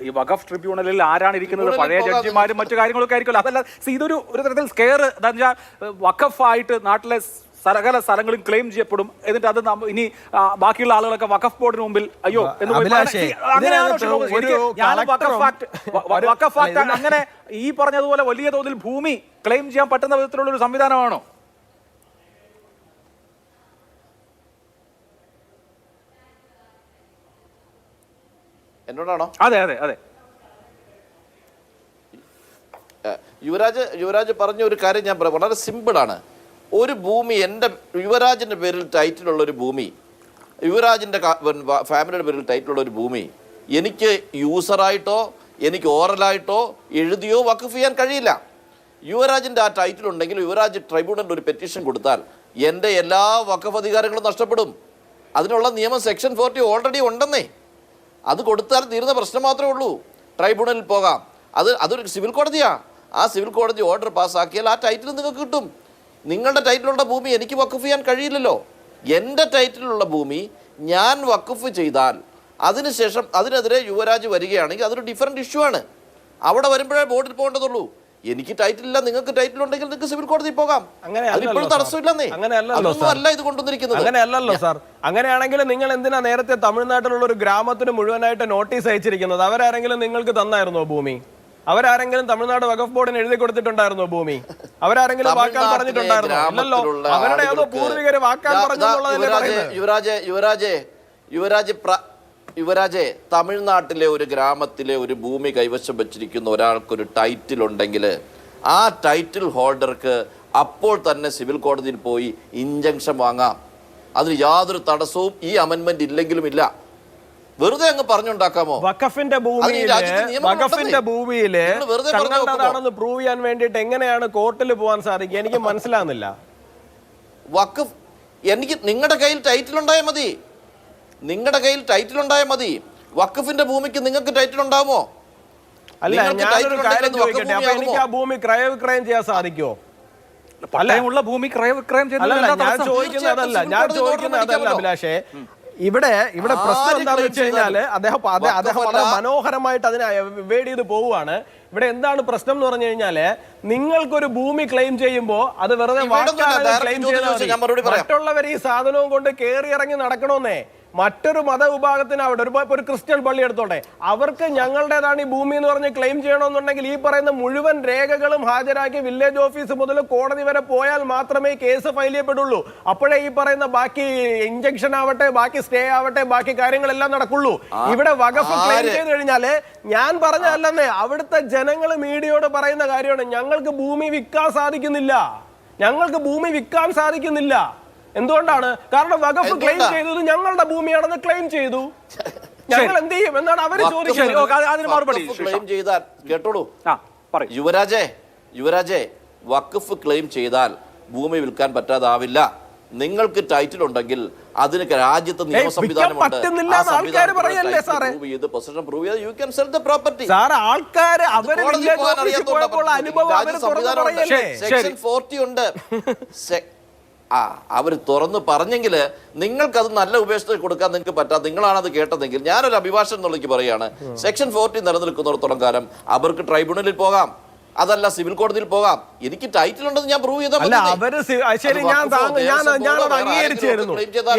ഈ വഖഫ് ട്രിബ്യൂണലിൽ ആരാണ് ഇരിക്കുന്നത്, പഴയ ജഡ്ജിമാരും മറ്റു കാര്യങ്ങളൊക്കെ ആയിരിക്കുമല്ലോ. അതല്ല, ഇതൊരു തരത്തിൽ സ്കെയർ, എന്താ വെച്ചാൽ വഖഫായിട്ട് നാട്ടിലെ സകല സ്ഥലങ്ങളും ക്ലെയിം ചെയ്യപ്പെടും. എന്നിട്ട് അത് ഇനി ബാക്കിയുള്ള ആളുകളൊക്കെ വഖഫ് ബോർഡിന് മുമ്പിൽ അയ്യോ എന്ന് അങ്ങനെ ഈ പറഞ്ഞതുപോലെ വലിയ തോതിൽ ഭൂമി ക്ലെയിം ചെയ്യാൻ പറ്റുന്ന വിധത്തിലുള്ള ഒരു സംവിധാനമാണോ? എന്നോടാണോ? അതെ അതെ അതെ. യുവരാജ് പറഞ്ഞ ഒരു കാര്യം ഞാൻ പറയാം, വളരെ സിമ്പിളാണ്. ഒരു ഭൂമി, എൻ്റെ യുവരാജിൻ്റെ പേരിൽ ടൈറ്റിലുള്ള ഒരു ഭൂമി, യുവരാജിൻ്റെ ഫാമിലിയുടെ പേരിൽ ടൈറ്റിലുള്ള ഒരു ഭൂമി എനിക്ക് യൂസറായിട്ടോ എനിക്ക് ഓറലായിട്ടോ എഴുതിയോ വഖഫ് ചെയ്യാൻ കഴിയില്ല. യുവരാജിൻ്റെ ആ ടൈറ്റിൽ ഉണ്ടെങ്കിൽ യുവരാജ് ട്രൈബ്യൂണലിൽ ഒരു പെറ്റീഷൻ കൊടുത്താൽ എൻ്റെ എല്ലാ വഖഫ് അധികാരങ്ങളും നഷ്ടപ്പെടും. അതിനുള്ള നിയമം സെക്ഷൻ 40 ഓൾറെഡി ഉണ്ടെന്നേ. അത് കൊടുത്താൽ തീരുന്ന പ്രശ്നം മാത്രമേ ഉള്ളൂ. ട്രൈബ്യൂണലിൽ പോകാം. അതൊരു സിവിൽ കോടതിയാണ്. ആ സിവിൽ കോടതി ഓർഡർ പാസ്സാക്കിയാൽ ആ ടൈറ്റിൽ നിങ്ങൾക്ക് കിട്ടും. നിങ്ങളുടെ ടൈറ്റിലുള്ള ഭൂമി എനിക്ക് വഖഫ് ചെയ്യാൻ കഴിയില്ലല്ലോ. എൻ്റെ ടൈറ്റിലുള്ള ഭൂമി ഞാൻ വഖഫ് ചെയ്താൽ അതിനുശേഷം അതിനെതിരെ യുവരാജ് വരികയാണെങ്കിൽ അതൊരു ഡിഫറൻറ്റ് ഇഷ്യൂ ആണ്. അവിടെ വരുമ്പോഴേ ബോർഡിൽ പോകേണ്ടതുള്ളൂ. എനിക്ക് ടൈറ്റിലില്ല, നിങ്ങൾക്ക് ടൈറ്റിൽ ഉണ്ടെങ്കിൽ നിങ്ങൾക്ക് സിവിൽ കോടതി പോകാം. അതിപ്പോഴും തടസ്സമില്ലെന്നേ. അല്ല ഇത് കൊണ്ടുവന്നിരിക്കുന്നത്. അങ്ങനെയല്ലല്ലോ സാർ. അങ്ങനെയാണെങ്കിൽ നിങ്ങൾ എന്തിനാ നേരത്തെ തമിഴ്നാട്ടിലുള്ള ഒരു ഗ്രാമത്തിന് മുഴുവനായിട്ട് നോട്ടീസ് അയച്ചിരിക്കുന്നത്? അവരാരെങ്കിലും നിങ്ങൾക്ക് തന്നായിരുന്നോ ഭൂമി? അവരാരെങ്കിലും തമിഴ്നാട് വഖഫ് ബോർഡിന് എഴുതി കൊടുത്തിട്ടുണ്ടായിരുന്നോ ഭൂമി? അവരാരെങ്കിലും വാക്കാൻ പറഞ്ഞിട്ടുണ്ടായിരുന്നോ? അല്ലല്ലോ. അവരുടെ ഏതോ പൂർവികര് വാക്കാൻ യുവരാജെ, തമിഴ്നാട്ടിലെ ഒരു ഗ്രാമത്തിലെ ഒരു ഭൂമി കൈവശം വെച്ചിരിക്കുന്ന ഒരാൾക്കൊരു ടൈറ്റിൽ ഉണ്ടെങ്കിൽ ആ ടൈറ്റിൽ ഹോൾഡർക്ക് അപ്പോൾ തന്നെ സിവിൽ കോടതിയിൽ പോയി ഇൻജങ്ഷൻ വാങ്ങാം. അതിന് യാതൊരു തടസ്സവും ഈ അമെൻമെന്റ് ഇല്ലെങ്കിലും ഇല്ല. വെറുതെ അങ്ങ് പറഞ്ഞുണ്ടാക്കാമോ? വഖഫിന്റെ ഭൂമിയില് തങ്ങളുടേതാണെന്ന് പ്രൂവ് ചെയ്യാൻ വേണ്ടിയിട്ട് എങ്ങനെയാണ് കോർട്ടിൽ പോകാൻ സാധിക്കുക? എനിക്ക് മനസ്സിലാകുന്നില്ല. വഖഫ് എനിക്ക് നിങ്ങളുടെ കയ്യിൽ ടൈറ്റിൽ ഉണ്ടായാൽ മതി. നിങ്ങളുടെ കയ്യിൽ ടൈറ്റിൽ ഉണ്ടായാൽ മതി. വഖഫിന്റെ ഭൂമിക്ക് നിങ്ങൾക്ക് ടൈറ്റിൽ ഉണ്ടാവുമോ? അല്ല, ഞാനൊരു കാര്യം ചോദിക്കട്ടെ. അപ്പൊ എനിക്ക് ആ ഭൂമി ക്രയവിക്രയം ചെയ്യാൻ സാധിക്കുമോ? പട്ടയമുള്ള ഭൂമി ക്രയവിക്രയം ചെയ്യുന്നത് ഞാൻ ചോദിക്കുന്നത് അതല്ല അഭിലാഷേ. ഇവിടെ പ്രശ്നം എന്താണെന്ന് വെച്ച് കഴിഞ്ഞാല് അദ്ദേഹം വളരെ മനോഹരമായിട്ട് അതിനെ എവേഡ് ചെയ്ത് പോവുകയാണ്. ഇവിടെ എന്താണ് പ്രശ്നം എന്ന് പറഞ്ഞു കഴിഞ്ഞാല്, നിങ്ങൾക്കൊരു ഭൂമി ക്ലെയിം ചെയ്യുമ്പോൾ അത് വെറുതെ ക്ലെയിം ചെയ്താൽ മറ്റുള്ളവർ ഈ സാധനവും കൊണ്ട് കയറി ഇറങ്ങി നടക്കണമെന്നേ. മറ്റൊരു മതവിഭാഗത്തിന് അവിടെ ഒരു ക്രിസ്ത്യൻ പള്ളി എടുത്തോട്ടെ, അവർക്ക് ഞങ്ങളുടേതാണ് ഈ ഭൂമി എന്ന് പറഞ്ഞ് ക്ലെയിം ചെയ്യണമെന്നുണ്ടെങ്കിൽ ഈ പറയുന്ന മുഴുവൻ രേഖകളും ഹാജരാക്കി വില്ലേജ് ഓഫീസ് മുതൽ കോടതി വരെ പോയാൽ മാത്രമേ കേസ് ഫയൽ ചെയ്യപ്പെടുള്ളൂ. അപ്പോഴേ ഈ പറയുന്ന ബാക്കി ഇഞ്ചക്ഷൻ ആവട്ടെ, ബാക്കി സ്റ്റേ ആവട്ടെ, ബാക്കി കാര്യങ്ങളെല്ലാം നടക്കുള്ളൂ. ഇവിടെ വഖഫ് ക്ലെയിം ചെയ്ത് കഴിഞ്ഞാല് ഞാൻ പറഞ്ഞതല്ലെന്നേ, അവിടുത്തെ ജനങ്ങൾ മീഡിയയോട് പറയുന്ന കാര്യമാണ്, ഞങ്ങൾക്ക് ഭൂമി വിൽക്കാൻ സാധിക്കുന്നില്ല. എന്തുകൊണ്ടാണ്? കാരണം വഖഫ് ക്ലെയിം ചെയ്തത് ഞങ്ങളുടെ ഭൂമിയാണെന്ന് ക്ലെയിം ചെയ്തു. ഞങ്ങൾ എന്ത് ചെയ്യും എന്നാണ് അവർ ചോദിക്കുന്നത്. കേട്ടോളൂ യുവരാജെ, വഖഫ് ക്ലെയിം ചെയ്താൽ ഭൂമി വിൽക്കാൻ പറ്റാതാവില്ല. നിങ്ങൾക്ക് ടൈറ്റിൽ ഉണ്ടെങ്കിൽ അതിന് രാജ്യത്ത് നിയമ സംവിധാനമുണ്ട്. സെക്ഷൻ 40 ഉണ്ട്. അവർ തുറന്നു പറഞ്ഞെങ്കിൽ നിങ്ങൾക്കത് നല്ല ഉപേക്ഷ കൊടുക്കാൻ നിങ്ങൾക്ക് പറ്റാതെ നിങ്ങളാണത് കേട്ടതെങ്കിൽ ഞാനൊരു അഭിഭാഷകൻ എന്നുള്ളേക്ക് പറയുകയാണ്, സെക്ഷൻ 40 നിലനിൽക്കുന്നിടത്തോളം കാലം അവർക്ക് ട്രൈബ്യൂണലിൽ പോകാം, അതല്ല സിവിൽ കോടതിയിൽ പോകാം. എനിക്ക് ടൈറ്റിൽ ഉണ്ടെന്ന് ഞാൻ പ്രൂവ് ചെയ്താൽ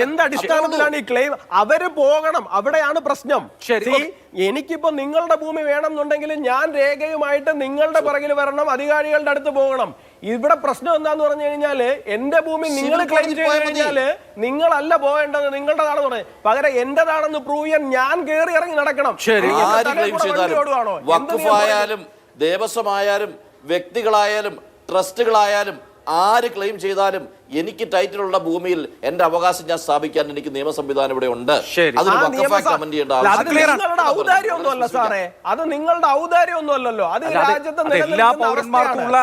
എന്തടിസ്ഥാനത്തിലാണ് ഈ ക്ലെയിം? അവര് പോകണം, അവിടെയാണ് പ്രശ്നം. എനിക്കിപ്പോ നിങ്ങളുടെ ഭൂമി വേണം എന്നുണ്ടെങ്കിൽ ഞാൻ രേഖയുമായിട്ട് നിങ്ങളുടെ പിറകിൽ വരണം, അധികാരികളുടെ അടുത്ത് പോകണം. ഇവിടെ പ്രശ്നം എന്താന്ന് പറഞ്ഞു കഴിഞ്ഞാല്, എന്റെ ഭൂമി നിങ്ങൾ ക്ലെയിം ചെയ്ത് കഴിഞ്ഞാല് നിങ്ങളല്ല പോകേണ്ടത്, നിങ്ങളുടേതാണെന്ന് പറഞ്ഞത്. പകരം എന്റേതാണെന്ന് പ്രൂവ് ചെയ്യാൻ ഞാൻ കയറി ഇറങ്ങി നടക്കണം. വഖഫായാലും ദേവസ്വമായാലും വ്യക്തികളായാലും ട്രസ്റ്റുകളായാലും ആര് ക്ലെയിം ചെയ്താലും എനിക്ക് ടൈറ്റിലുള്ള ഭൂമിയിൽ എന്റെ അവകാശം ഞാൻ സ്ഥാപിക്കാൻ എനിക്ക് നിയമ സംവിധാനം ഇവിടെ ഉണ്ട്. അത് നിങ്ങളുടെ ഔദാര്യമൊന്നുമല്ല സാറേ, അത് നിങ്ങളുടെ ഔദാര്യമൊന്നുമല്ലല്ലോ. അത് രാജ്യത്തെ എല്ലാ പൗരന്മാർക്കുള്ള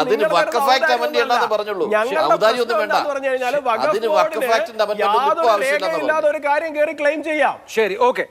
അതിന് വഖഫ് ആക്ട് അമെൻഡ് ചെയ്യണ്ടെന്ന് പറഞ്ഞുള്ളൂ. ഔദാര്യമൊന്നും വേണ്ട. അതിന് വഖഫ് ആക്ടിന്റെ യാതൊരു രേഖയില്ലാതെ ഒരു കാര്യം കയറി ക്ലെയിം ചെയ്യാം. ശരി, ഓക്കെ.